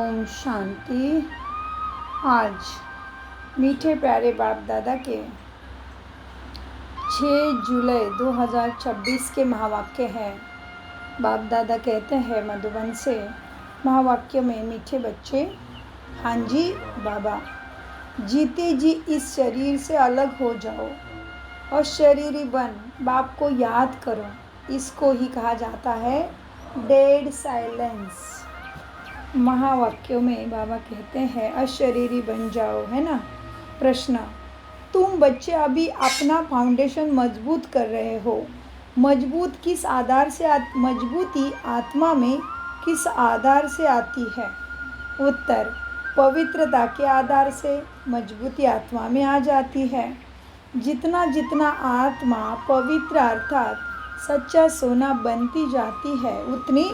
ओम शांति। आज मीठे प्यारे बाप दादा के 6 जुलाई 2026 के महावाक्य हैं। बाप दादा कहते हैं मधुबन से, महावाक्य में मीठे बच्चे, हाँ जी बाबा, जीते जी इस शरीर से अलग हो जाओ और शरीरी बन बाप को याद करो। इसको ही कहा जाता है डेड साइलेंस। महावाक्यों में बाबा कहते हैं अशरीरी बन जाओ, है ना। प्रश्न, तुम बच्चे अभी अपना फाउंडेशन मजबूत कर रहे हो। मजबूत किस आधार से मजबूती आत्मा में किस आधार से आती है? उत्तर, पवित्रता के आधार से मजबूती आत्मा में आ जाती है। जितना जितना आत्मा पवित्र अर्थात सच्चा सोना बनती जाती है, उतनी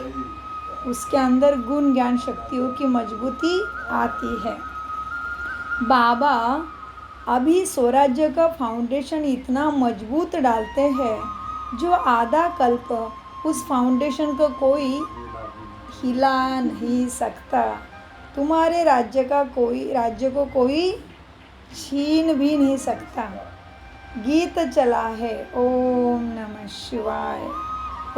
उसके अंदर गुण ज्ञान शक्तियों की मजबूती आती है। बाबा अभी स्वराज्य का फाउंडेशन इतना मजबूत डालते हैं जो आधा कल्प उस फाउंडेशन को कोई हिला नहीं सकता। तुम्हारे राज्य को कोई छीन भी नहीं सकता। गीत चला है, ओम नमः शिवाय,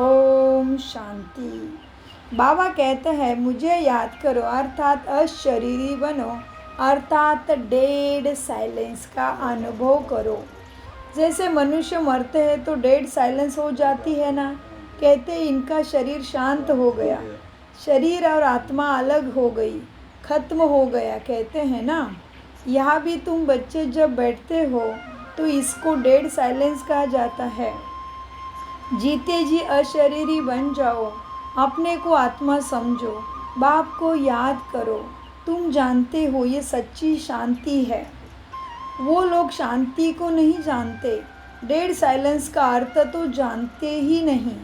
ओम शांति। बाबा कहते हैं मुझे याद करो अर्थात अशरीरी बनो, अर्थात डेड साइलेंस का अनुभव करो। जैसे मनुष्य मरते हैं तो डेड साइलेंस हो जाती है ना, कहते इनका शरीर शांत हो गया, शरीर और आत्मा अलग हो गई, खत्म हो गया, कहते हैं ना। यहाँ भी तुम बच्चे जब बैठते हो तो इसको डेड साइलेंस कहा जाता है। जीते जी अशरीरी बन जाओ, अपने को आत्मा समझो, बाप को याद करो। तुम जानते हो ये सच्ची शांति है। वो लोग शांति को नहीं जानते, डेड साइलेंस का अर्थ तो जानते ही नहीं।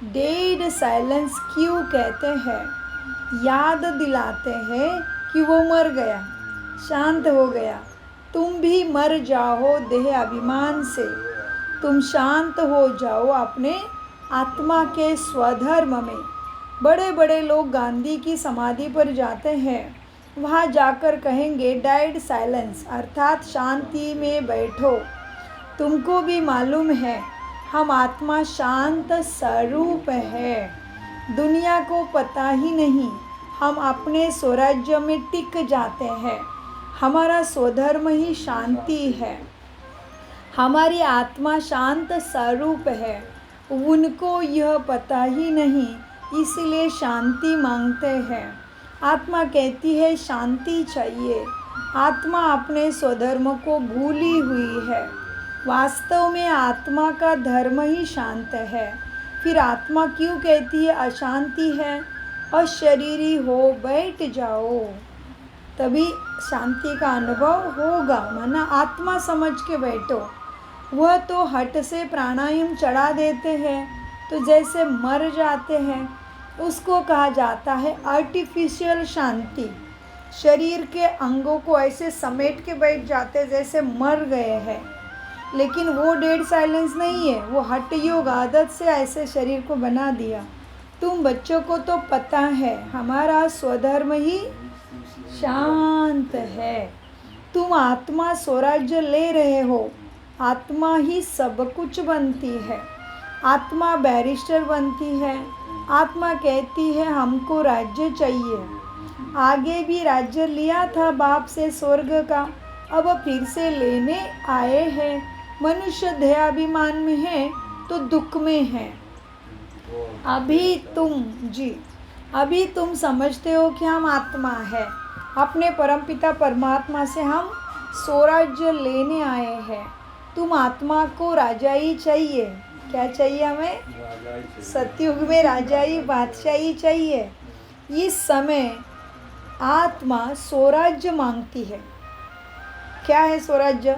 डेड साइलेंस क्यों कहते हैं? याद दिलाते हैं कि वो मर गया, शांत हो गया। तुम भी मर जाओ देह अभिमान से, तुम शांत हो जाओ अपने आत्मा के स्वधर्म में। बड़े बड़े लोग गांधी की समाधि पर जाते हैं, वहाँ जाकर कहेंगे डेड साइलेंस अर्थात शांति में बैठो। तुमको भी मालूम है हम आत्मा शांत स्वरूप है, दुनिया को पता ही नहीं। हम अपने स्वराज्य में टिक जाते हैं। हमारा स्वधर्म ही शांति है। हमारी आत्मा शांत स्वरूप है, उनको यह पता ही नहीं, इसलिए शांति मांगते हैं। आत्मा कहती है शांति चाहिए। आत्मा अपने स्वधर्म को भूली हुई है। वास्तव में आत्मा का धर्म ही शांत है। फिर आत्मा क्यों कहती है अशांति है? अशरीरी हो बैठ जाओ, तभी शांति का अनुभव होगा। माना आत्मा समझ के बैठो। वह तो हट से प्राणायाम चढ़ा देते हैं तो जैसे मर जाते हैं, उसको कहा जाता है आर्टिफिशियल शांति। शरीर के अंगों को ऐसे समेट के बैठ जाते जैसे मर गए हैं, लेकिन वो डेड साइलेंस नहीं है, वो हठ योग आदत से ऐसे शरीर को बना दिया। तुम बच्चों को तो पता है हमारा स्वधर्म ही शांत है। तुम आत्मा स्वराज्य ले रहे हो, आत्मा ही सब कुछ बनती है। आत्मा बैरिस्टर बनती है। आत्मा कहती है हमको राज्य चाहिए। आगे भी राज्य लिया था बाप से स्वर्ग का, अब फिर से लेने आए हैं। मनुष्य देहाभिमान में है तो दुख में है। अभी तुम समझते हो कि हम आत्मा है। अपने परमपिता परमात्मा से हम स्वराज्य लेने आए हैं। तुम आत्मा को राजाई चाहिए। क्या चाहिए हमें? सतयुग में राजाई बादशाही चाहिए। इस समय आत्मा स्वराज्य मांगती है। क्या है स्वराज्य?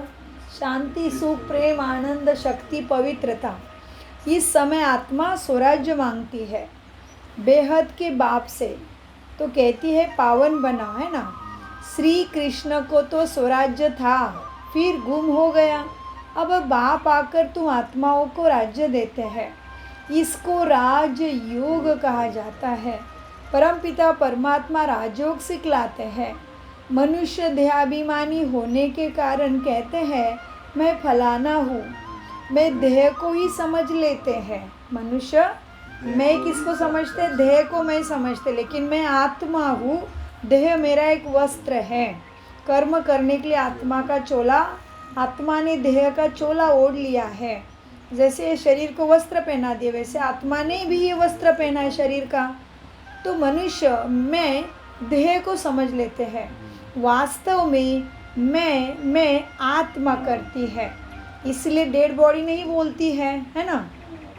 शांति, सुख, प्रेम, आनंद, शक्ति, पवित्रता। इस समय आत्मा स्वराज्य मांगती है बेहद के बाप से। तो कहती है पावन बनाओ, है ना। श्री कृष्ण को तो स्वराज्य था, फिर गुम हो गया। अब बाप आकर तुम आत्माओं को राज्य देते हैं। इसको राज योग कहा जाता है। परमपिता परमात्मा राजयोग सिखलाते हैं। मनुष्य देहाभिमानी होने के कारण कहते हैं मैं फलाना हूँ, मैं देह को ही समझ लेते हैं। मनुष्य मैं किसको समझते? देह को मैं समझते, लेकिन मैं आत्मा हूँ, देह मेरा एक वस्त्र है। कर्म करने के लिए आत्मा का चोला, आत्मा ने देह का चोला ओढ़ लिया है। जैसे शरीर को वस्त्र पहना दिया, वैसे आत्मा ने भी ये वस्त्र पहना है शरीर का। तो मनुष्य मैं देह को समझ लेते हैं, वास्तव में मैं आत्मा करती है। इसलिए डेड बॉडी नहीं बोलती है ना।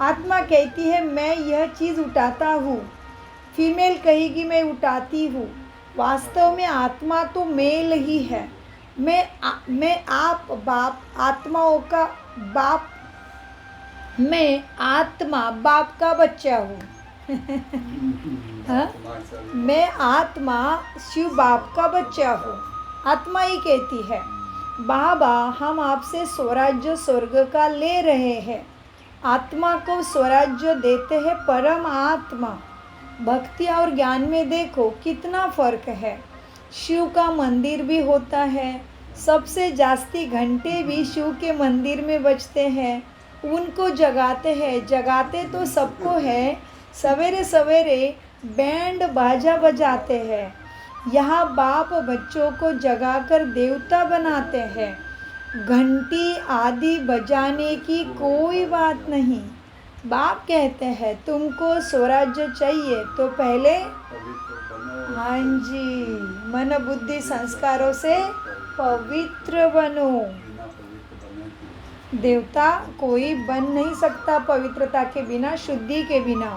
आत्मा कहती है मैं यह चीज़ उठाता हूँ, फीमेल कहेगी मैं उठाती हूँ। वास्तव में आत्मा तो मेल ही है। मैं आप बाप, आत्माओं का बाप, मैं आत्मा बाप का बच्चा हूँ। हाँ? मैं आत्मा शिव बाप का बच्चा हूँ। आत्मा ही कहती है बाबा हम आपसे स्वराज्य स्वर्ग का ले रहे हैं। आत्मा को स्वराज्य देते हैं परम आत्मा। भक्ति और ज्ञान में देखो कितना फ़र्क है। शिव का मंदिर भी होता है, सबसे जास्ती घंटे भी शिव के मंदिर में बजते हैं, उनको जगाते हैं। जगाते तो सबको है, सवेरे सवेरे बैंड बाजा बजाते हैं। यहाँ बाप बच्चों को जगाकर देवता बनाते हैं। घंटी आदि बजाने की कोई बात नहीं। बाप कहते हैं तुमको स्वराज्य चाहिए तो पहले हाँ जी मन बुद्धि संस्कारों से पवित्र बनो। देवता कोई बन नहीं सकता पवित्रता के बिना, शुद्धि के बिना।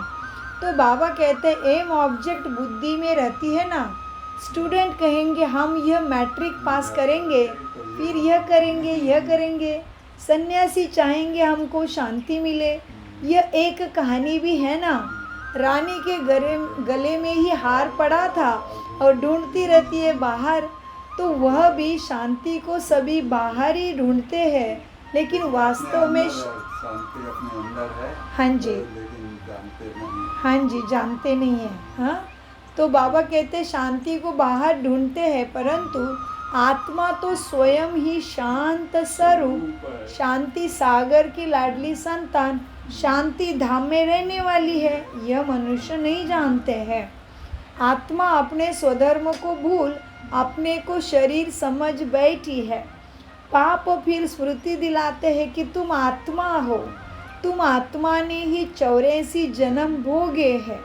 तो बाबा कहते हैं एम ऑब्जेक्ट बुद्धि में रहती है ना। स्टूडेंट कहेंगे हम यह मैट्रिक पास करेंगे, फिर यह करेंगे, यह करेंगे। सन्यासी चाहेंगे हमको शांति मिले। यह एक कहानी भी है ना। रानी के गले में ही हार पड़ा था और ढूंढती रहती है बाहर। तो वह भी शांति को सभी बाहर ही ढूंढते हैं, लेकिन वास्तव में शांति अपने अंदर है। हाँ जी, लेकिन जानते नहीं। हाँ जी, जानते नहीं हैं। हाँ, तो बाबा कहते शांति को बाहर ढूंढते हैं, परंतु आत्मा तो स्वयं ही शांत स्वरूप, शांति सागर की लाडली संतान, शांति धाम में रहने वाली है। यह मनुष्य नहीं जानते हैं। आत्मा अपने स्वधर्म को भूल अपने को शरीर समझ बैठी है। पाप फिर स्मृति दिलाते हैं कि तुम आत्मा हो, तुम आत्मा ने ही 84 जन्म भोगे हैं।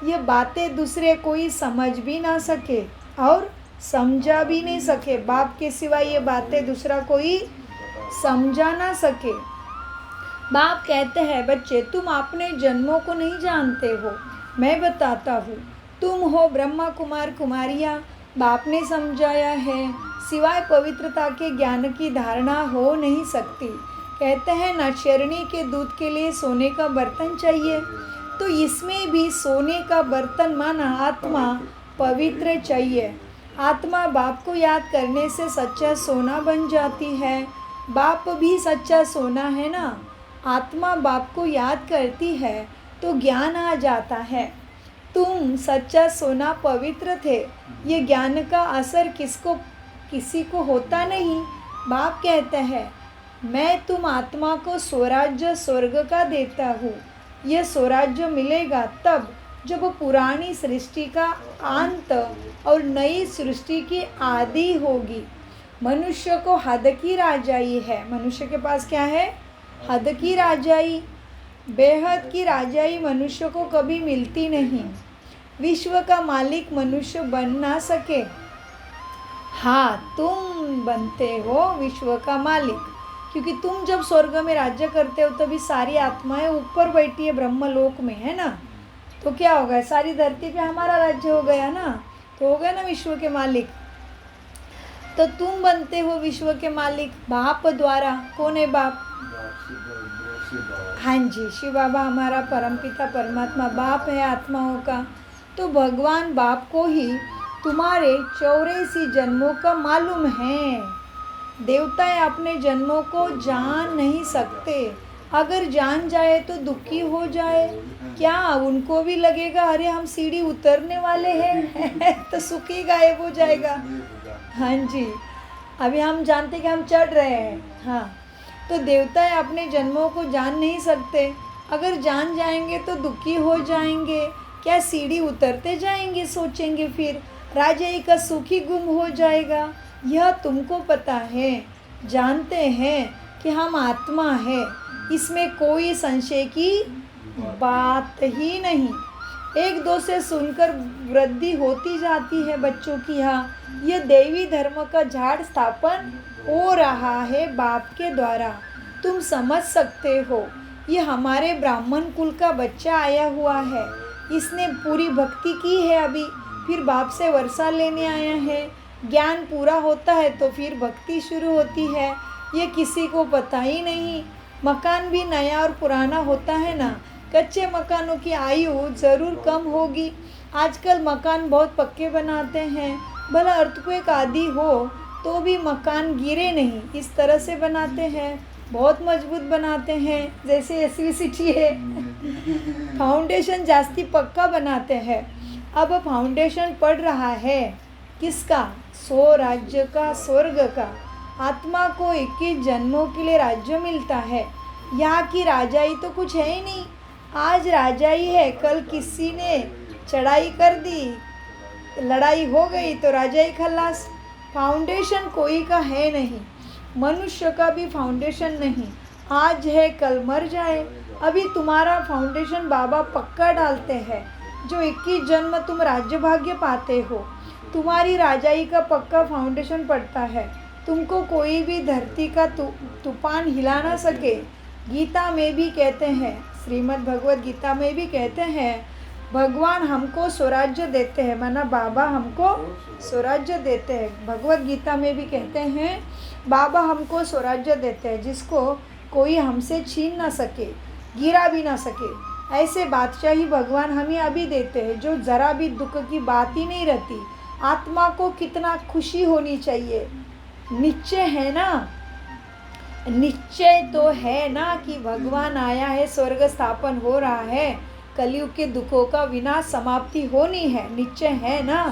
ये बातें दूसरे कोई समझ भी ना सके और समझा भी नहीं सके। बाप के सिवा ये बातें दूसरा कोई समझा ना सके। बाप कहते हैं बच्चे तुम अपने जन्मों को नहीं जानते हो, मैं बताता हूँ। तुम हो ब्रह्मा कुमार कुमारियाँ, बाप ने समझाया है। सिवाय पवित्रता के ज्ञान की धारणा हो नहीं सकती। कहते हैं ना चरणी के दूध के लिए सोने का बर्तन चाहिए, तो इसमें भी सोने का बर्तन माना आत्मा पवित्र चाहिए। आत्मा बाप को याद करने से सच्चा सोना बन जाती है। बाप भी सच्चा सोना है ना। आत्मा बाप को याद करती है तो ज्ञान आ जाता है। तुम सच्चा सोना पवित्र थे। ये ज्ञान का असर किसी को होता नहीं। बाप कहते हैं मैं तुम आत्मा को स्वराज्य स्वर्ग का देता हूँ। यह स्वराज्य मिलेगा तब जब पुरानी सृष्टि का अंत और नई सृष्टि की आदि होगी। मनुष्य को हद की राजाई है। मनुष्य के पास क्या है? हद की राजाई। बेहद की राजाई मनुष्य को कभी मिलती नहीं। विश्व का मालिक मनुष्य बन ना सके। हाँ, तुम बनते हो विश्व का मालिक, क्योंकि तुम जब स्वर्ग में राज्य करते हो तभी सारी आत्माएं ऊपर बैठी है ब्रह्मलोक में, है ना। तो क्या होगा, सारी धरती पे हमारा राज्य हो गया ना, तो हो गया ना विश्व के मालिक। तो तुम बनते हो विश्व के मालिक बाप द्वारा। कौन है बाप? हाँ जी, शिव बाबा हमारा परमपिता परमात्मा बाप है आत्माओं का। तो भगवान बाप को ही तुम्हारे 84 जन्मों का मालूम है। देवताएं अपने जन्मों को जान नहीं सकते, अगर जान जाए तो दुखी हो जाए, क्या उनको भी लगेगा अरे हम सीढ़ी उतरने वाले हैं तो सुख ही गायब हो जाएगा। हाँ जी, अभी हम जानते कि हम चढ़ रहे हैं। हाँ, तो देवता अपने जन्मों को जान नहीं सकते, अगर जान जाएंगे तो दुखी हो जाएंगे, क्या सीढ़ी उतरते जाएंगे, सोचेंगे फिर राजाई का सुख ही गुम हो जाएगा। यह तुमको पता है, जानते हैं कि हम आत्मा है, इसमें कोई संशय की बात ही नहीं। एक दो से सुनकर वृद्धि होती जाती है बच्चों की। यहाँ यह देवी धर्म का झाड़ स्थापन हो रहा है बाप के द्वारा, तुम समझ सकते हो। ये हमारे ब्राह्मण कुल का बच्चा आया हुआ है, इसने पूरी भक्ति की है, अभी फिर बाप से वर्षा लेने आया है। ज्ञान पूरा होता है तो फिर भक्ति शुरू होती है, ये किसी को पता ही नहीं। मकान भी नया और पुराना होता है ना, कच्चे मकानों की आयु ज़रूर कम होगी। आजकल मकान बहुत पक्के बनाते हैं, भला अर्थक्वेक आदि हो तो भी मकान गिरे नहीं, इस तरह से बनाते हैं, बहुत मजबूत बनाते हैं, जैसे एसवीसीटी है फाउंडेशन जास्ती पक्का बनाते हैं। अब फाउंडेशन पड़ रहा है किसका? राज्य का, स्वर्ग का। आत्मा को 21 जन्मों के लिए राज्य मिलता है। यहाँ की राजाई तो कुछ है ही नहीं, आज राजाई है, कल किसी ने चढ़ाई कर दी, लड़ाई हो गई तो राजाई खल्लास। फाउंडेशन कोई का है नहीं, मनुष्य का भी फाउंडेशन नहीं, आज है कल मर जाए। अभी तुम्हारा फाउंडेशन बाबा पक्का डालते हैं, जो 21 जन्म तुम राज्य भाग्य पाते हो, तुम्हारी राजाई का पक्का फाउंडेशन पड़ता है, तुमको कोई भी धरती का तूफान हिला ना सके। गीता में भी कहते हैं, श्रीमद् भगवत गीता में भी कहते हैं, भगवान हमको स्वराज्य देते हैं, माना बाबा हमको स्वराज्य देते हैं। भगवत गीता में भी कहते हैं बाबा हमको स्वराज्य देते हैं, जिसको कोई हमसे छीन ना सके, गिरा भी ना सके। ऐसे बादशाही भगवान हमें अभी देते हैं, जो ज़रा भी दुख की बात ही नहीं रहती। आत्मा को कितना खुशी होनी चाहिए, निश्चय है ना, निश्चय तो है ना कि भगवान आया है, स्वर्ग स्थापन हो रहा है, कलयुग के दुखों का विनाश समाप्ति होनी है, निश्चय है ना।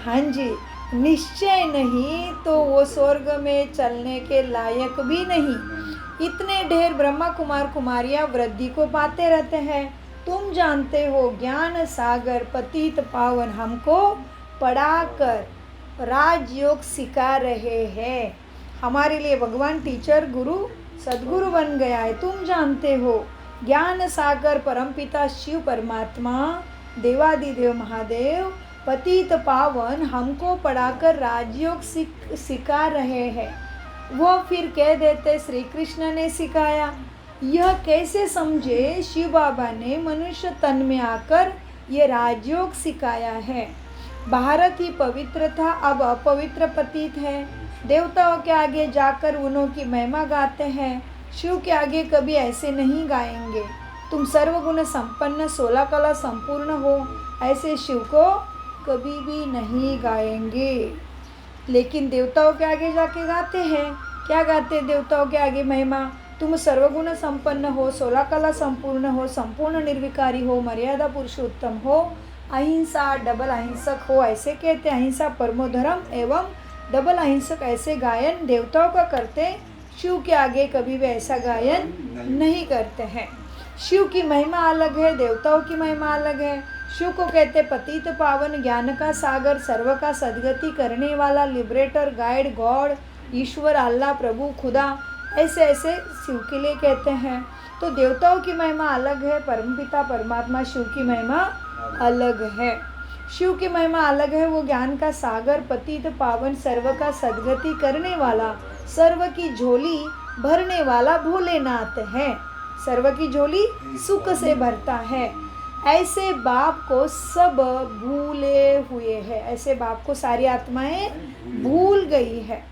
हाँ जी, निश्चय नहीं तो वो स्वर्ग में चलने के लायक भी नहीं। इतने ढेर ब्रह्मा कुमार कुमारियाँ वृद्धि को पाते रहते हैं। तुम जानते हो ज्ञान सागर पतित पावन हमको पढ़ाकर राजयोग सिखा रहे हैं। हमारे लिए भगवान टीचर गुरु सद्गुरु बन गया है। तुम जानते हो ज्ञान सागर परमपिता शिव परमात्मा देवादिदेव महादेव पतित पावन हमको पढ़ाकर राजयोग सिखा रहे हैं। वो फिर कह देते श्री कृष्ण ने सिखाया। यह कैसे समझे? शिव बाबा ने मनुष्य तन में आकर ये राजयोग सिखाया है। भारत ही पवित्र था, अब अपवित्र पतित है। देवताओं के आगे जाकर उन्हों की महिमा गाते हैं, शिव के आगे कभी ऐसे नहीं गाएंगे। तुम सर्वगुण संपन्न 16 कला संपूर्ण हो, ऐसे शिव को कभी भी नहीं गाएंगे। लेकिन देवताओं के आगे जाके गाते हैं, क्या गाते? देवताओं के आगे महिमा, तुम सर्वगुण संपन्न हो, 16 कला संपूर्ण हो, संपूर्ण निर्विकारी हो, मर्यादा पुरुषोत्तम हो, अहिंसा डबल अहिंसक हो, ऐसे कहते। अहिंसा परमो धर्म एवं डबल अहिंसक, ऐसे गायन देवताओं का करते। शिव के आगे कभी भी ऐसा गायन नहीं करते हैं। शिव की महिमा अलग है, देवताओं की महिमा अलग है। शिव को कहते पतित पावन, ज्ञान का सागर, सर्व का सदगति करने वाला, लिबरेटर, गाइड, गॉड, ईश्वर, अल्लाह, प्रभु, खुदा, ऐसे ऐसे शिव के लिए कहते हैं। तो देवताओं की महिमा अलग है, परमपिता परमात्मा शिव की महिमा अलग है। शिव की महिमा अलग है, वो ज्ञान का सागर, पतित पावन, सर्व का सदगति करने वाला, सर्व की झोली भरने वाला भोलेनाथ है। सर्व की झोली सुख से भरता है। ऐसे बाप को सब भूले हुए हैं, ऐसे बाप को सारी आत्माएं भूल गई है।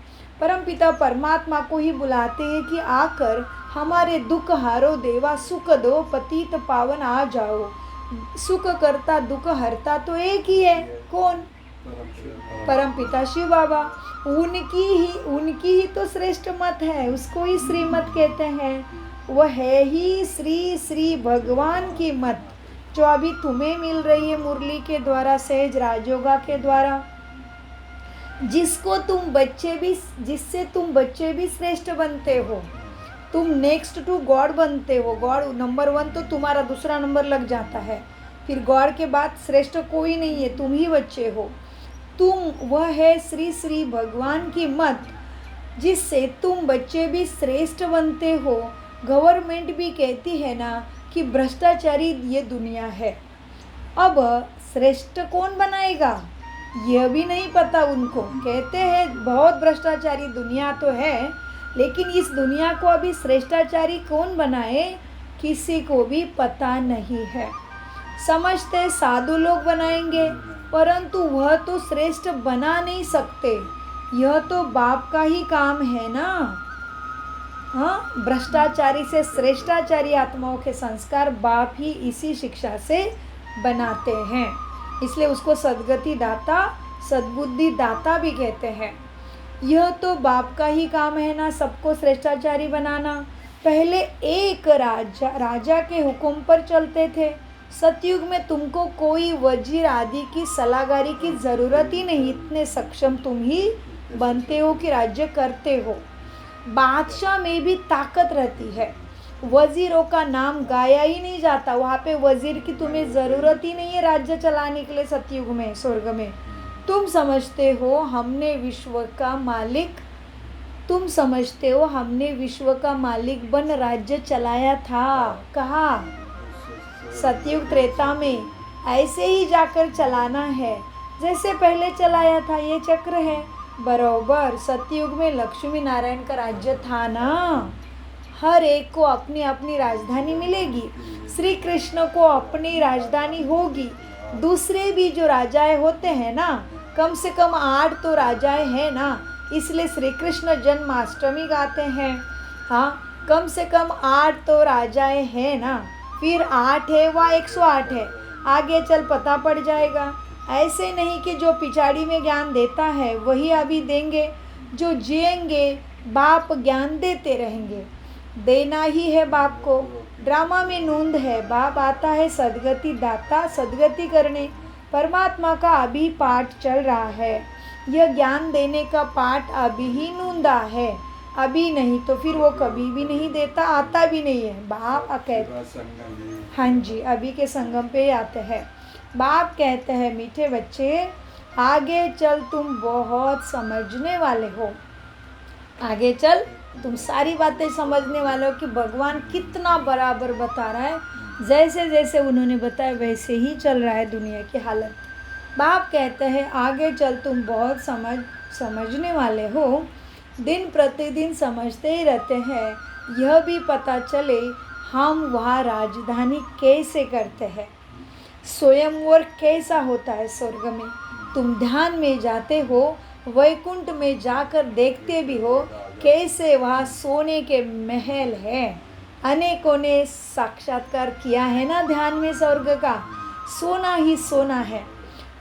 परमपिता परमात्मा को ही बुलाते हैं कि आकर हमारे दुख हारो देवा, सुख दो, पतित पावन आ जाओ। सुख करता दुख हरता तो एक ही है, कौन? परमपिता शिव बाबा। उनकी ही तो श्रेष्ठ मत है, उसको ही श्रीमत कहते हैं। वह है ही श्री श्री भगवान की मत, जो अभी तुम्हें मिल रही है मुरली के द्वारा, सहज राजयोगा के द्वारा, जिससे तुम बच्चे भी श्रेष्ठ बनते हो। तुम नेक्स्ट टू गॉड बनते हो। गॉड नंबर 1 तो तुम्हारा दूसरा नंबर लग जाता है, फिर गॉड के बाद श्रेष्ठ कोई नहीं है, तुम ही बच्चे हो। वह है श्री श्री भगवान की मत, जिससे तुम बच्चे भी श्रेष्ठ बनते हो। गवर्नमेंट भी कहती है ना कि भ्रष्टाचारी ये दुनिया है। अब श्रेष्ठ कौन बनाएगा यह भी नहीं पता उनको। कहते हैं बहुत भ्रष्टाचारी दुनिया तो है, लेकिन इस दुनिया को अभी श्रेष्ठाचारी कौन बनाए किसी को भी पता नहीं है। समझते साधु लोग बनाएंगे, परंतु वह तो श्रेष्ठ बना नहीं सकते। यह तो बाप का ही काम है ना। हाँ, भ्रष्टाचारी से श्रेष्ठाचारी आत्माओं के संस्कार बाप ही इसी शिक्षा से बनाते हैं। इसलिए उसको सद्गति दाता, सद्बुद्धि दाता भी कहते हैं। यह तो बाप का ही काम है ना, सबको श्रेष्ठाचारी बनाना। पहले एक राजा के हुक्म पर चलते थे। सतयुग में तुमको कोई वजीर आदि की सलाहगारी की ज़रूरत ही नहीं, इतने सक्षम तुम ही बनते हो कि राज्य करते हो। बादशाह में भी ताकत रहती है। वजीरों का नाम गाया ही नहीं जाता। वहाँ पे वजीर की तुम्हें ज़रूरत ही नहीं है राज्य चलाने के लिए। सतयुग में, स्वर्ग में तुम समझते हो हमने विश्व का मालिक बन राज्य चलाया था। कहा? सतयुग त्रेता में। ऐसे ही जाकर चलाना है जैसे पहले चलाया था। ये चक्र है बरोबर। सतयुग में लक्ष्मी नारायण का राज्य था ना। हर एक को अपनी अपनी राजधानी मिलेगी। श्री कृष्ण को अपनी राजधानी होगी। दूसरे भी जो राजाएं होते हैं ना, कम से कम 8 तो राजाएं हैं ना, इसलिए श्री कृष्ण जन्माष्टमी गाते हैं। हाँ, कम से कम 8 तो राजाएं हैं ना। फिर 8 है व 108 है, आगे चल पता पड़ जाएगा। ऐसे नहीं कि जो पिछाड़ी में ज्ञान देता है वही अभी देंगे। जो जिएंगे बाप ज्ञान देते रहेंगे। देना ही है बाप को। ड्रामा में नूंद है, बाप आता है सद्गति दाता, सद्गति करने। परमात्मा का अभी पाठ चल रहा है। यह ज्ञान देने का पाठ अभी ही नूंदा है, अभी नहीं तो फिर वो कभी भी नहीं देता, आता भी नहीं है। बाप कहते, हाँ जी, अभी के संगम पे आते हैं। बाप कहते हैं मीठे बच्चे, आगे चल तुम बहुत समझने वाले हो। आगे चल तुम सारी बातें समझने वाले हो कि भगवान कितना बराबर बता रहा है। जैसे जैसे उन्होंने बताया वैसे ही चल रहा है दुनिया की हालत। बाप कहते हैं आगे चल तुम बहुत समझने वाले हो। दिन प्रतिदिन समझते ही रहते हैं। यह भी पता चले हम वहाँ राजधानी कैसे करते हैं, स्वयंवर कैसा होता है स्वर्ग में। तुम ध्यान में जाते हो, वैकुंठ में जाकर देखते भी हो कैसे वहाँ सोने के महल है। अनेकों ने साक्षात्कार किया है ना ध्यान में। स्वर्ग का सोना ही सोना है।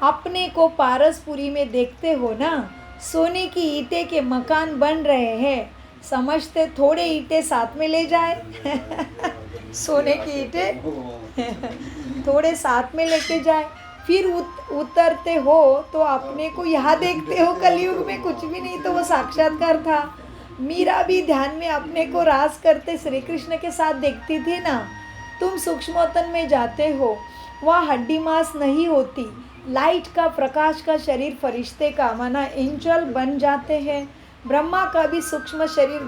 अपने को पारसपुरी में देखते हो ना, सोने की ईंटें के मकान बन रहे हैं। समझते थोड़े ईंटें साथ में ले जाए सोने की ईंटें थोड़े साथ में लेके जाए, फिर उतरते हो तो अपने को यहाँ देखते हो कलयुग में कुछ भी नहीं, तो वो साक्षात्कार था। मीरा भी ध्यान में अपने को रास करते श्री कृष्ण के साथ देखती थी ना। तुम सूक्ष्मतन में जाते हो, वहाँ हड्डी मांस नहीं होती, लाइट का प्रकाश का शरीर फरिश्ते का माना एंजल बन जाते हैं। ब्रह्मा का भी सूक्ष्म शरीर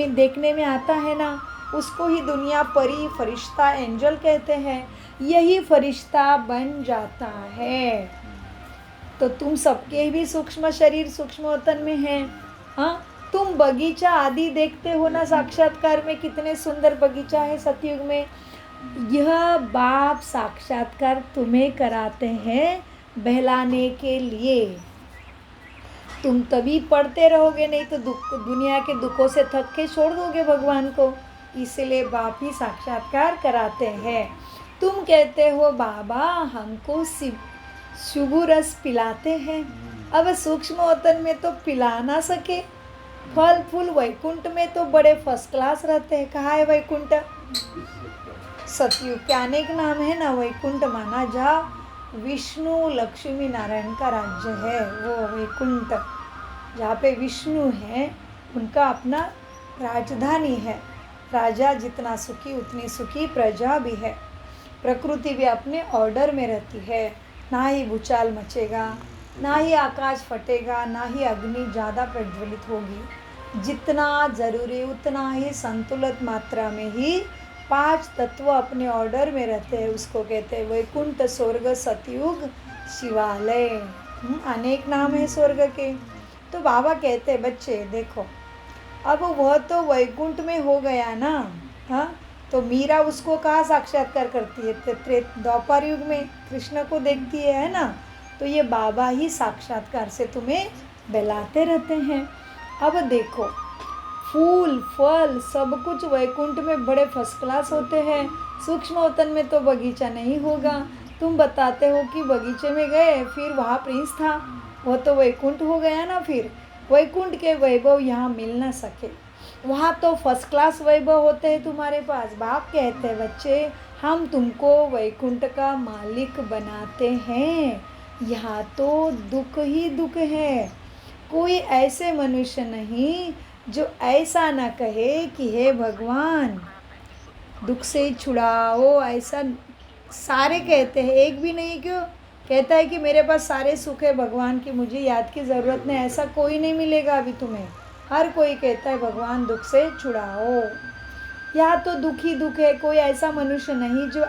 देखने में आता है ना, उसको ही दुनिया परी फरिश्ता एंजल कहते हैं। यही फरिश्ता बन जाता है। तो तुम सबके भी सूक्ष्म शरीर सूक्ष्म वतन में है। हाँ, तुम बगीचा आदि देखते हो ना साक्षात्कार में, कितने सुंदर बगीचा है सतयुग में। यह बाप साक्षात्कार तुम्हें कराते हैं बहलाने के लिए। तुम तभी पढ़ते रहोगे, नहीं तो दुनिया के दुखों से थक के छोड़ दोगे भगवान को। इसलिए बाप ही साक्षात्कार कराते हैं। तुम कहते हो बाबा हमको शुभ रस पिलाते हैं। अब सूक्ष्म वतन में तो पिला ना सके, फल फूल वैकुंठ में तो बड़े फर्स्ट क्लास रहते हैं। कहाँ है वैकुंठ? सतयुग के अनेक नाम है ना, वैकुंठ माना जहाँ विष्णु लक्ष्मी नारायण का राज्य है, वो वैकुंठ। जहाँ पे विष्णु है उनका अपना राजधानी है। राजा जितना सुखी उतनी सुखी प्रजा भी है। प्रकृति भी अपने ऑर्डर में रहती है। ना ही भूचाल मचेगा, ना ही आकाश फटेगा, ना ही अग्नि ज़्यादा प्रज्वलित होगी। जितना ज़रूरी उतना ही संतुलित मात्रा में ही 5 तत्व अपने ऑर्डर में रहते हैं। उसको कहते हैं वैकुंठ, स्वर्ग, सतयुग, शिवालय। अनेक नाम है स्वर्ग के। तो बाबा कहते हैं बच्चे देखो, अब वह तो वैकुंठ में हो गया ना, हाँ, तो मीरा उसको कहाँ साक्षात्कार करती है? द्वापर युग में कृष्ण को देखती है ना। तो ये बाबा ही साक्षात्कार से तुम्हें बहलाते रहते हैं। अब देखो, फूल फल सब कुछ वैकुंठ में बड़े फर्स्ट क्लास होते हैं। सूक्ष्म वतन में तो बगीचा नहीं होगा। तुम बताते हो कि बगीचे में गए, फिर वहाँ प्रिंस था, वो तो वैकुंठ हो गया ना। फिर वैकुंठ के वैभव यहाँ मिल ना सके। वहाँ तो फर्स्ट क्लास वैभव होते हैं तुम्हारे पास। बाप कहते हैं बच्चे, हम तुमको वैकुंठ का मालिक बनाते हैं। यहाँ तो दुख ही दुख है। कोई ऐसे मनुष्य नहीं जो ऐसा ना कहे कि हे भगवान दुख से छुड़ाओ। ऐसा सारे कहते हैं, एक भी नहीं क्यों कहता है कि मेरे पास सारे सुख है भगवान की, मुझे याद की ज़रूरत नहीं। ऐसा कोई नहीं मिलेगा अभी तुम्हें। हर कोई कहता है भगवान दुख से छुड़ाओ। यहाँ तो दुख ही दुख है। कोई ऐसा मनुष्य नहीं जो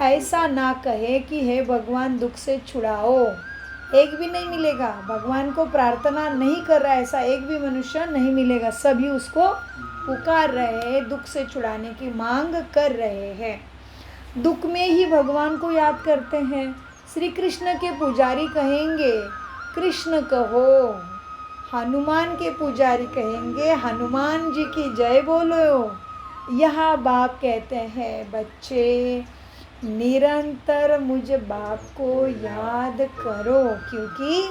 ऐसा ना कहे कि हे भगवान दुख से छुड़ाओ। एक भी नहीं मिलेगा। भगवान को प्रार्थना नहीं कर रहा ऐसा एक भी मनुष्य नहीं मिलेगा। सभी उसको पुकार रहे हैं, दुख से छुड़ाने की मांग कर रहे हैं। दुख में ही भगवान को याद करते हैं। श्री कृष्ण के पुजारी कहेंगे कृष्ण कहो, हनुमान के पुजारी कहेंगे हनुमान जी की जय बोलो। यहाँ बाप कहते हैं बच्चे निरंतर मुझ बाप को याद करो, क्योंकि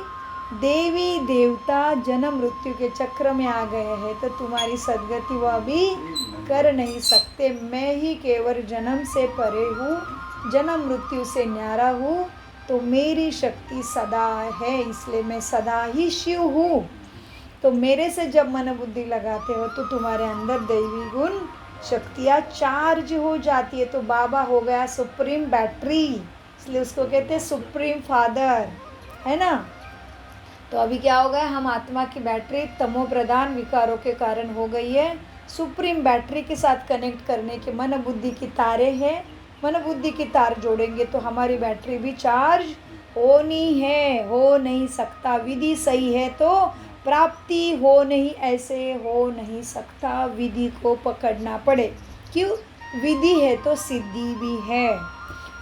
देवी देवता जन्म मृत्यु के चक्र में आ गए हैं, तो तुम्हारी सदगति वो अभी कर नहीं सकते। मैं ही केवल जन्म से परे हूँ, जन्म मृत्यु से न्यारा हूँ, तो मेरी शक्ति सदा है, इसलिए मैं सदा ही शिव हूँ। तो मेरे से जब मन बुद्धि लगाते हो तो तुम्हारे अंदर दैवी गुण शक्तियाँ चार्ज हो जाती है। तो बाबा हो गया सुप्रीम बैटरी, इसलिए उसको कहते हैं सुप्रीम फादर, है ना। तो अभी क्या हो गया, हम आत्मा की बैटरी तमो प्रधान विकारों के कारण हो गई है। सुप्रीम बैटरी के साथ कनेक्ट करने के मन बुद्धि की तारे हैं। मन बुद्धि की तार जोड़ेंगे तो हमारी बैटरी भी चार्ज होनी है। हो नहीं सकता, विधि सही है तो प्राप्ति हो नहीं, ऐसे हो नहीं सकता। विधि को पकड़ना पड़े। क्यों? विधि है तो सिद्धि भी है।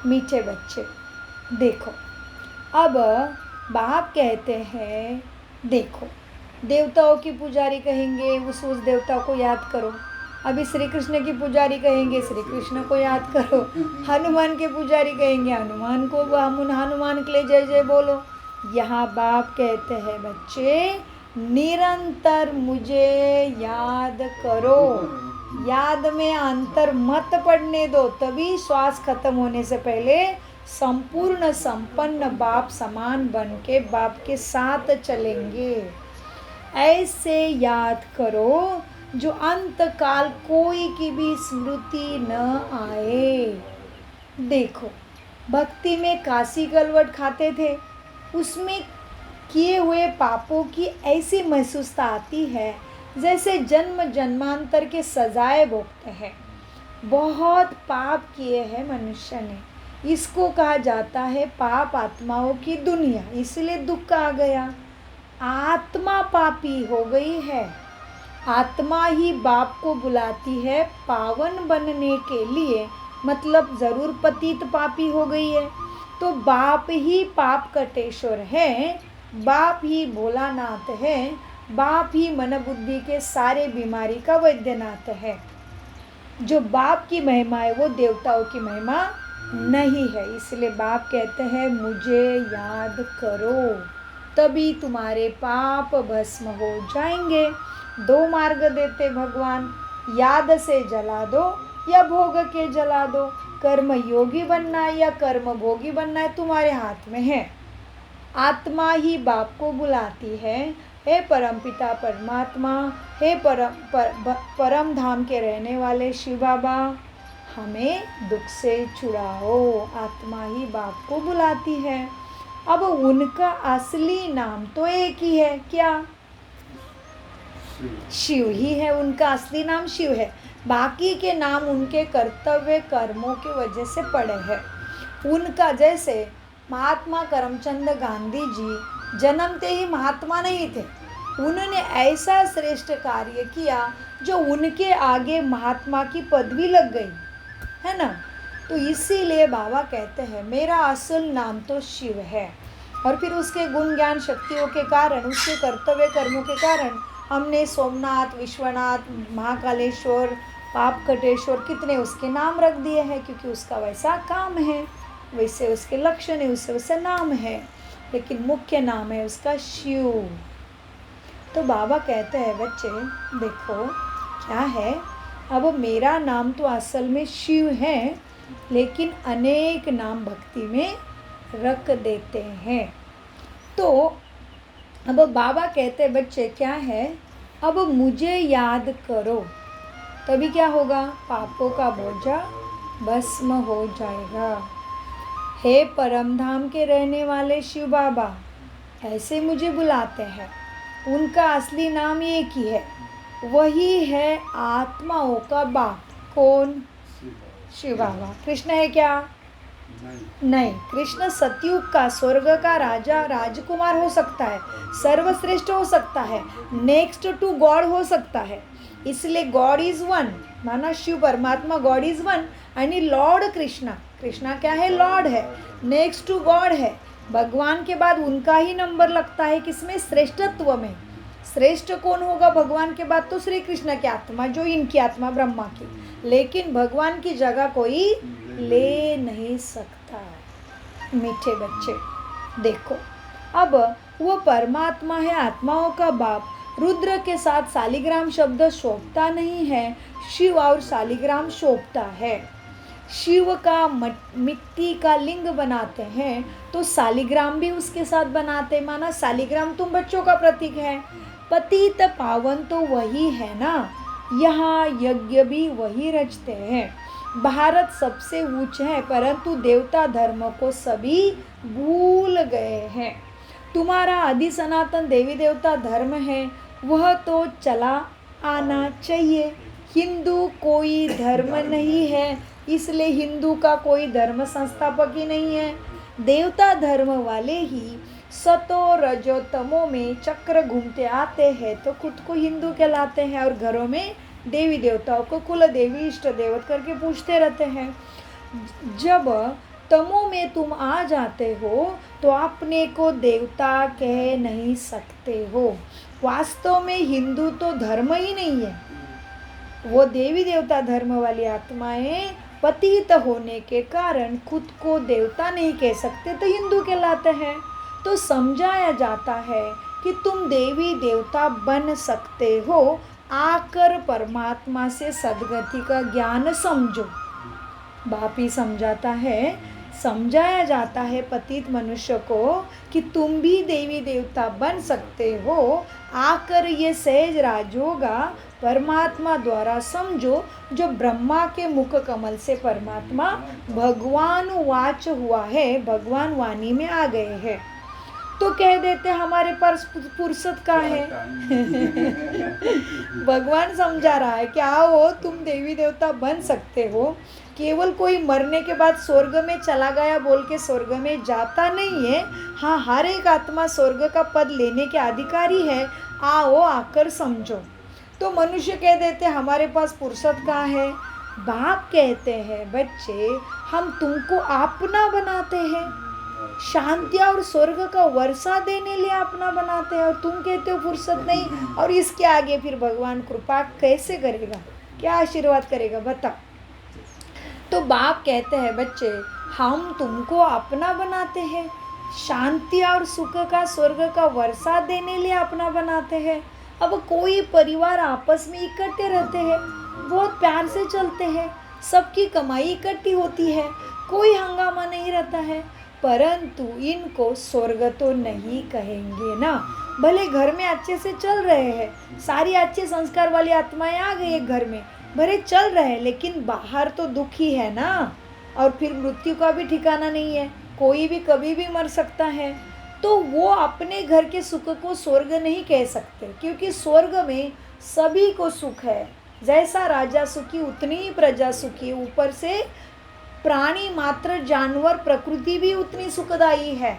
मीठे बच्चे देखो, अब बाप कहते हैं देखो, देवताओं की पुजारी कहेंगे उस देवता को याद करो। अभी श्री कृष्ण की पुजारी कहेंगे श्री कृष्ण को याद करो। हनुमान के पुजारी कहेंगे हनुमान को, हनुमान के लिए जय जय बोलो। यहाँ बाप कहते हैं बच्चे निरंतर मुझे याद करो। याद में अंतर मत पड़ने दो, तभी श्वास खत्म होने से पहले संपूर्ण संपन्न बाप समान बन के बाप के साथ चलेंगे। ऐसे याद करो जो अंत काल कोई की भी स्मृति न आए। देखो, भक्ति में काशी गलवट खाते थे, उसमें किए हुए पापों की ऐसी महसूसता आती है जैसे जन्म जन्मांतर के सजाए भोगते हैं। बहुत पाप किए हैं मनुष्य ने, इसको कहा जाता है पाप आत्माओं की दुनिया, इसलिए दुख आ गया। आत्मा पापी हो गई है, आत्मा ही बाप को बुलाती है पावन बनने के लिए, मतलब ज़रूर पतित पापी हो गई है। तो बाप ही पाप कटेश्वर है, बाप ही भोलानाथ है, बाप ही मन बुद्धि के सारे बीमारी का वैद्यनाथ है। जो बाप की महिमा है वो देवताओं की महिमा नहीं है। इसलिए बाप कहते हैं मुझे याद करो। तभी तुम्हारे पाप भस्म हो जाएंगे। दो मार्ग देते भगवान, याद से जला दो या भोग के जला दो। कर्म योगी बनना है या कर्म भोगी बनना है तुम्हारे हाथ में है। आत्मा ही बाप को बुलाती है, हे परमपिता परमात्मा, हे परम धाम के रहने वाले शिव बाबा, हमें दुख से छुड़ाओ। आत्मा ही बाप को बुलाती है। अब उनका असली नाम तो एक ही है, क्या? शिव ही है। उनका असली नाम शिव है। बाकी के नाम उनके कर्तव्य कर्मों की वजह से पड़े हैं। उनका जैसे महात्मा करमचंद गांधी जी जन्मते ही महात्मा नहीं थे, उन्होंने ऐसा श्रेष्ठ कार्य किया जो उनके आगे महात्मा की पदवी लग गई, है ना। तो इसीलिए बाबा कहते हैं मेरा असल नाम तो शिव है। और फिर उसके गुण ज्ञान शक्तियों के कारण, उसके कर्तव्य कर्मों के कारण हमने सोमनाथ, विश्वनाथ, महाकालेश्वर, पापकटेश्वर कितने उसके नाम रख दिए हैं, क्योंकि उसका वैसा काम है, वैसे उसके लक्षण है, उससे वैसा नाम है। लेकिन मुख्य नाम है उसका शिव। तो बाबा कहते हैं बच्चे देखो क्या है, अब मेरा नाम तो असल में शिव है, लेकिन अनेक नाम भक्ति में रख देते हैं। तो अब बाबा कहते हैं बच्चे क्या है, अब मुझे याद करो, तभी क्या होगा, पापों का बोझा भस्म हो जाएगा। हे परम धाम के रहने वाले शिव बाबा, ऐसे मुझे बुलाते हैं। उनका असली नाम एक ही है, वही है आत्माओं का बाप। कौन? शिव बाबा। कृष्ण है क्या? नहीं। कृष्ण सतयुग का, स्वर्ग का राजा, राजकुमार हो सकता है, सर्वश्रेष्ठ हो सकता है, नेक्स्ट टू गॉड हो सकता है। इसलिए गॉड इज वन, माना शिव परमात्मा गॉड इज वन। यानी लॉर्ड कृष्णा, कृष्णा क्या है? लॉर्ड है, नेक्स्ट टू गॉड है। भगवान के बाद उनका ही नंबर लगता है किसमें? श्रेष्ठत्व में। श्रेष्ठ कौन होगा भगवान के बाद? तो श्री कृष्ण की आत्मा, जो इनकी आत्मा ब्रह्मा की। लेकिन भगवान की जगह कोई ले नहीं सकता। मीठे बच्चे देखो, अब वो परमात्मा है, आत्माओं का बाप। रुद्र के साथ शालिग्राम शब्द शोभता नहीं है, शिव और शालिग्राम शोभता है। शिव का मिट्टी का लिंग बनाते हैं तो शालिग्राम भी उसके साथ बनाते, माना शालिग्राम तुम बच्चों का प्रतीक है। पतित पावन तो वही है ना, यहाँ यज्ञ भी वही रचते हैं। भारत सबसे ऊंच है, परंतु देवता धर्म को सभी भूल गए हैं। तुम्हारा आदि सनातन देवी देवता धर्म है, वह तो चला आना चाहिए। हिंदू कोई धर्म नहीं है, इसलिए हिंदू का कोई धर्म संस्थापक ही नहीं है। देवता धर्म वाले ही सतो रजो तमो में चक्र घूमते आते हैं तो खुद को हिंदू कहलाते हैं, और घरों में देवी देवताओं को कुल देवी इष्ट देवत करके पूछते रहते हैं। जब तमो में तुम आ जाते हो तो अपने को देवता कह नहीं सकते हो। वास्तव में हिंदू तो धर्म ही नहीं है, वो देवी देवता धर्म वाली आत्माएं पतित होने के कारण खुद को देवता नहीं कह सकते तो हिंदू कहलाते हैं। तो समझाया जाता है कि तुम देवी देवता बन सकते हो, आकर परमात्मा से सद्गति का ज्ञान समझो। बाप ही समझाता है, समझाया जाता है पतित मनुष्य को कि तुम भी देवी देवता बन सकते हो, आकर ये सहज राजयोगा परमात्मा द्वारा समझो, जो ब्रह्मा के मुख कमल से परमात्मा भगवान वाच हुआ है, भगवान वाणी में आ गए हैं। तो कह देते हमारे पास फुर्सत का है। भगवान समझा रहा है कि आओ तुम देवी देवता बन सकते हो, केवल कोई मरने के बाद स्वर्ग में चला गया बोल के स्वर्ग में जाता नहीं है। हाँ, हर एक आत्मा स्वर्ग का पद लेने के अधिकारी है, आओ आकर समझो। तो मनुष्य कह देते हमारे पास फुर्सत कहाँ है। बाप कहते हैं बच्चे, हम तुमको अपना बनाते हैं, शांति और स्वर्ग का वर्षा देने लिए अपना बनाते हैं, और तुम कहते हो फुर्सत नहीं। और इसके आगे फिर भगवान कृपा कैसे करेगा, क्या आशीर्वाद करेगा बता। तो बाप कहते हैं बच्चे, हम तुमको अपना बनाते हैं, शांति और सुख का, स्वर्ग का वर्षा देने लिए अपना बनाते हैं। अब कोई परिवार आपस में इकट्ठे रहते हैं, बहुत प्यार से चलते हैं, सबकी कमाई इकट्ठी होती है, कोई हंगामा नहीं रहता है, परंतु इनको स्वर्ग तो नहीं कहेंगे ना। भले घर में अच्छे से चल रहे हैं, सारी अच्छे संस्कार वाली आत्माएं आ गई है घर में, भले चल रहे हैं, लेकिन बाहर तो दुख ही है ना। और फिर मृत्यु का भी ठिकाना नहीं है, कोई भी कभी भी मर सकता है। तो वो अपने घर के सुख को स्वर्ग नहीं कह सकते, क्योंकि स्वर्ग में सभी को सुख है। जैसा राजा सुखी उतनी ही प्रजा सुखी, ऊपर से प्राणी मात्र, जानवर, प्रकृति भी उतनी सुखदायी है।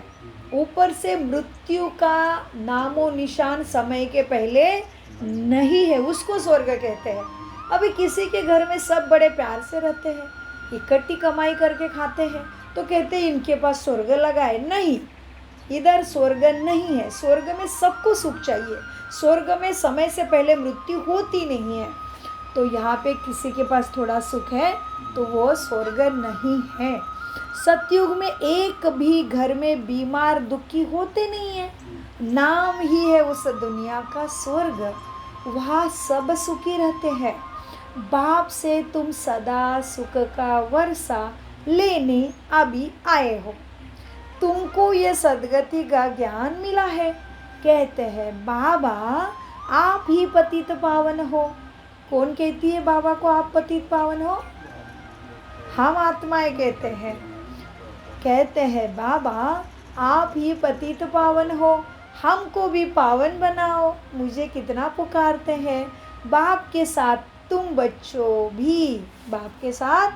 ऊपर से मृत्यु का नामो निशान समय के पहले नहीं है, उसको स्वर्ग कहते हैं। अभी किसी के घर में सब बड़े प्यार से रहते हैं, इकट्ठी कमाई करके खाते हैं, तो कहते हैं इनके पास स्वर्ग लगा है। नहीं, इधर स्वर्ग नहीं है। स्वर्ग में सबको सुख चाहिए, स्वर्ग में समय से पहले मृत्यु होती नहीं है। तो यहाँ पे किसी के पास थोड़ा सुख है तो वो स्वर्ग नहीं है। सतयुग में एक भी घर में बीमार दुखी होते नहीं है, नाम ही है उस दुनिया का स्वर्ग। वहाँ सब सुखी रहते हैं। बाप से तुम सदा सुख का वर्षा लेने अभी आए हो, तुमको ये सदगति का ज्ञान मिला है। कहते हैं बाबा आप ही पतित पावन हो। कौन कहती है बाबा को आप पतित पावन हो? हम आत्माएं कहते हैं। कहते हैं बाबा आप ही पतित पावन हो, हमको भी पावन बनाओ। मुझे कितना पुकारते हैं। बाप के साथ तुम बच्चों भी, बाप के साथ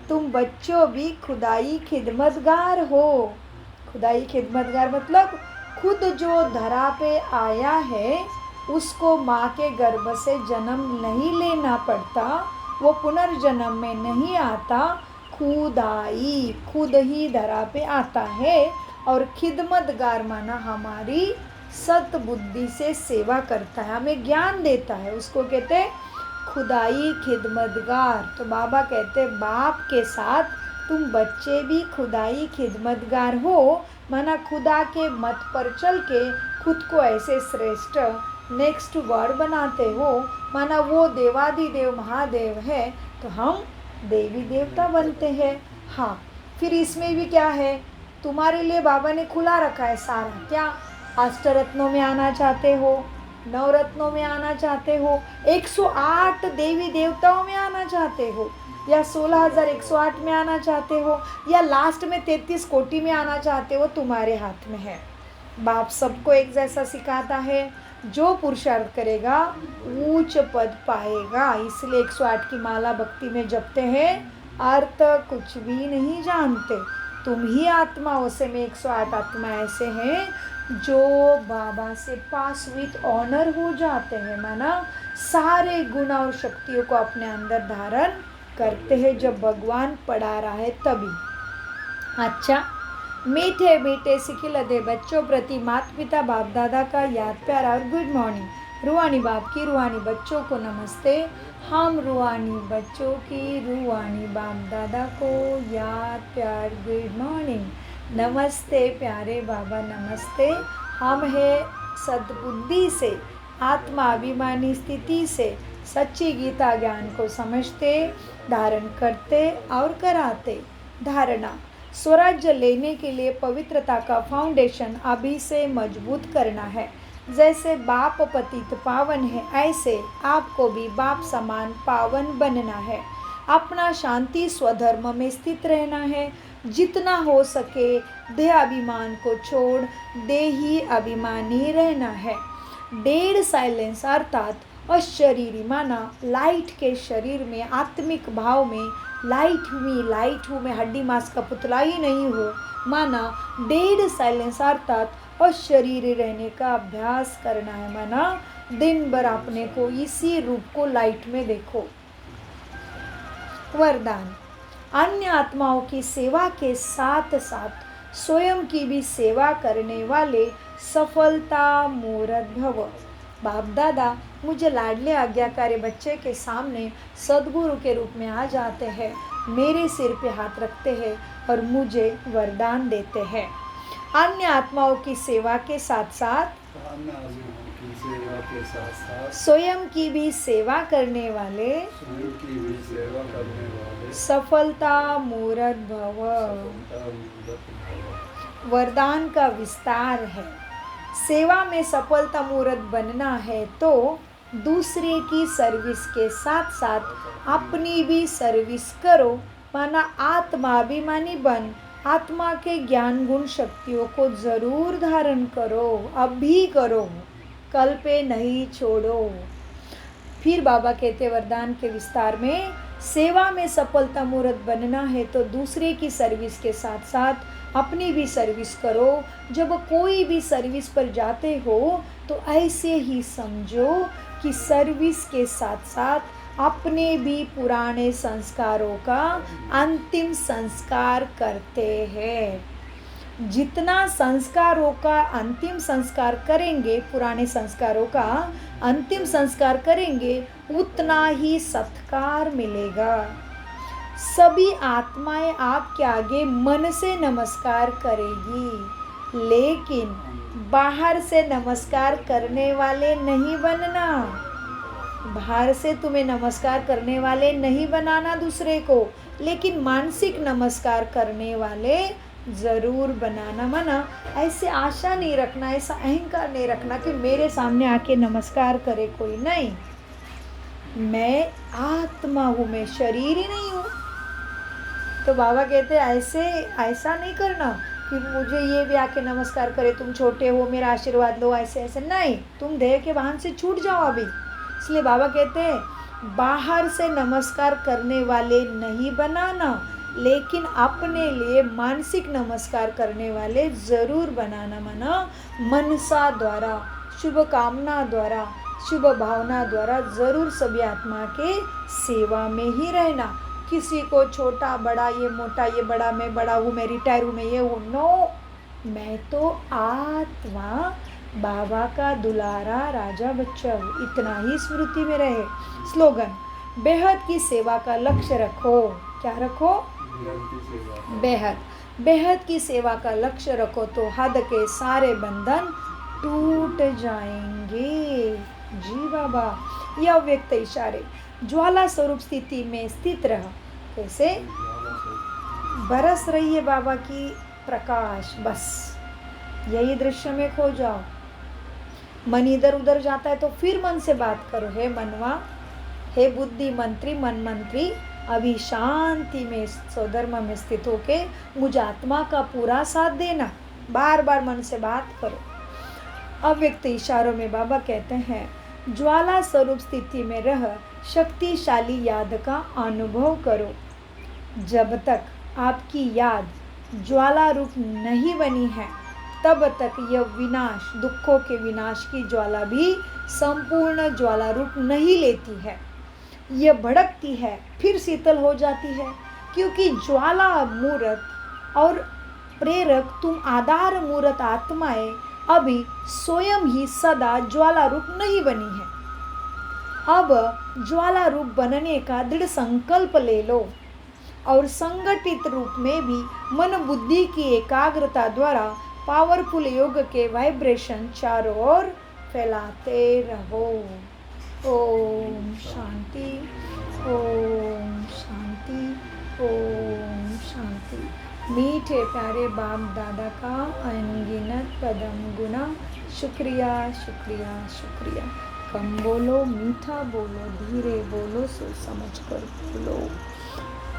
तुम बच्चों भी खुदाई खिदमतगार हो। खुदाई खिदमतगार मतलब खुद जो धरा पे आया है उसको माँ के गर्भ से जन्म नहीं लेना पड़ता, वो पुनर्जन्म में नहीं आता, खुदाई खुद ही धरा पे आता है। और खिदमतगार माना हमारी सतबुद्धि से सेवा करता है, हमें ज्ञान देता है, उसको कहते हैं खुदाई खिदमतगार। तो बाबा कहते हैं बाप के साथ तुम बच्चे भी खुदाई खिदमतगार हो, माना खुदा के मत पर चल के खुद को ऐसे श्रेष्ठ नेक्स्ट गॉड बनाते हो। माना वो देवादिदेव महादेव है तो हम देवी देवता बनते हैं। हाँ, फिर इसमें भी क्या है, तुम्हारे लिए बाबा ने खुला रखा है सारा। क्या अष्टरत्नों में आना चाहते हो, नवरत्नों में आना चाहते हो, 108 देवी देवताओं में आना चाहते हो, या 16,108 में आना चाहते हो, या लास्ट में 33 कोटि में आना चाहते हो, तुम्हारे हाथ में है। बाप सबको एक जैसा सिखाता है, जो पुरुषार्थ करेगा ऊंच पद पाएगा। इसलिए 108 की माला भक्ति में जपते हैं, अर्थ कुछ भी नहीं जानते। तुम ही आत्माओं से में 108 आत्मा ऐसे हैं जो बाबा से पास विथ ऑनर हो जाते हैं, माना सारे गुण और शक्तियों को अपने अंदर धारण करते हैं जब भगवान पढ़ा रहा है तभी। अच्छा, मीठे मीठे सिखिलदे बच्चों प्रति माता पिता बाप दादा का याद प्यार और गुड मॉर्निंग। रूहानी बाप की रूहानी बच्चों को नमस्ते। हम रूहानी बच्चों की रूहानी बाप दादा को याद प्यार गुड मॉर्निंग। नमस्ते प्यारे बाबा, नमस्ते। हम है सद्बुद्धि से, आत्मा अभिमानी स्थिति से सच्ची गीता ज्ञान को समझते, धारण करते और कराते। धारणा, स्वराज्य लेने के लिए पवित्रता का फाउंडेशन अभी से मजबूत करना है। जैसे बाप पतित पावन है, ऐसे आपको भी बाप समान पावन बनना है। अपना शांति स्वधर्म में स्थित रहना है। जितना हो सके देह अभिमान को छोड़ देही अभिमानी रहना है। डेढ़ साइलेंस अर्थात अशरीरी माना लाइट के शरीर में, आत्मिक भाव में लाइट हूँ मैं, हड्डी मांस का पुतला ही नहीं हो, माना डेढ़ साइलेंस अर्थात अशरीरी रहने का अभ्यास करना है। माना दिन भर अपने को इसी रूप को लाइट में देखो। वरदान, अन्य आत्माओं की सेवा के साथ साथ स्वयं की भी सेवा करने वाले सफलता मूर्त भव। बाप दादा मुझे लाडले आज्ञाकारी बच्चे के सामने सद्गुरु के रूप में आ जाते हैं, मेरे सिर पे हाथ रखते हैं और मुझे वरदान देते हैं। अन्य आत्माओं की सेवा के साथ साथ अन्य आत्माओं की सेवा के साथ साथ स्वयं की भी सेवा करने वाले स्वयं की भी सेवा करने वाले सफलता मूर्त भव सफलता मूर्त भव। वरदान का विस्तार है। सेवा में सफलता मूर्त बनना है तो दूसरे की सर्विस के साथ साथ अपनी भी सर्विस करो, माना आत्माभिमानी बन। आत्मा के ज्ञान गुण शक्तियों को जरूर धारण करो, अब भी करो, कल पे नहीं छोड़ो। फिर बाबा कहते वरदान के विस्तार में, सेवा में सफलता मूर्त बनना है तो दूसरे की सर्विस के साथ साथ अपनी भी सर्विस करो। जब कोई भी सर्विस पर जाते हो तो ऐसे ही समझो कि सर्विस के साथ साथ अपने भी पुराने संस्कारों का अंतिम संस्कार करते हैं। जितना संस्कारों का अंतिम संस्कार करेंगे, पुराने संस्कारों का अंतिम संस्कार करेंगे, उतना ही सत्कार मिलेगा। सभी आत्माएं आपके आगे मन से नमस्कार करेगी, लेकिन बाहर से नमस्कार करने वाले नहीं बनना। बाहर से तुम्हें नमस्कार करने वाले नहीं बनाना दूसरे को, लेकिन मानसिक नमस्कार करने वाले ज़रूर बनाना। माना ऐसे आशा नहीं रखना, ऐसा अहंकार नहीं रखना कि मेरे सामने आके नमस्कार करे कोई, नहीं। मैं आत्मा हूँ, मैं शरीर ही नहीं हूँ। तो बाबा कहते ऐसा नहीं करना कि मुझे ये भी आके नमस्कार करे, तुम छोटे हो मेरा आशीर्वाद लो, ऐसे ऐसे नहीं। तुम देह के वाहन से छूट जाओ अभी। इसलिए बाबा कहते हैं बाहर से नमस्कार करने वाले नहीं बनाना, लेकिन अपने लिए मानसिक नमस्कार करने वाले ज़रूर बनाना। माना मनसा द्वारा, शुभ कामना द्वारा, शुभ भावना द्वारा ज़रूर सभी आत्मा के सेवा में ही रहना। किसी को छोटा बड़ा, ये मोटा, ये बड़ा, मैं बड़ा हूँ, मैं रिटायर हूँ, मैं ये हूँ, नो। मैं तो आत्मा, बाबा का दुलारा राजा बच्चा हूँ, इतना ही स्मृति में रहे। स्लोगन, बेहद की सेवा का लक्ष्य रखो। क्या रखो? बेहद की सेवा का लक्ष्य रखो तो हद के सारे बंधन टूट जाएंगे। जी बाबा, यह अव्यक्त इशारे ज्वाला स्वरूप स्थिति में स्थित रह। कैसे? बरस रही है बाबा की प्रकाश, बस यही दृश्य में खो जाओ। मन इधर उधर जाता है तो फिर मन से बात करो, हे मनवा, हे बुद्धि मंत्री, मन मंत्री, अभी शांति में स्वधर्म में स्थित होके मुझ आत्मा का पूरा साथ देना। बार बार मन से बात करो। अव्यक्त इशारों में बाबा कहते हैं ज्वाला स्वरूप स्थिति में रह शक्तिशाली याद का अनुभव करो। जब तक आपकी याद ज्वाला रूप नहीं बनी है, तब तक यह विनाश, दुखों के विनाश की ज्वाला भी संपूर्ण ज्वाला रूप नहीं लेती है। यह भड़कती है, फिर शीतल हो जाती है, क्योंकि ज्वाला मूर्त और प्रेरक तुम आधार मूर्त आत्माएं अभी स्वयं ही सदा ज्वाला रूप नहीं बनी है। अब ज्वाला रूप बनने का दृढ़ संकल्प ले लो और संगठित रूप में भी मन बुद्धि की एकाग्रता द्वारा पावरफुल योग के वाइब्रेशन चारों ओर फैलाते रहो। ओम शांति, ओम शांति, ओम शांति। मीठे प्यारे बाप दादा का अनगिनत पदम गुना शुक्रिया, शुक्रिया, शुक्रिया। कम बोलो, मीठा बोलो, धीरे बोलो, सोच समझ कर बोलो।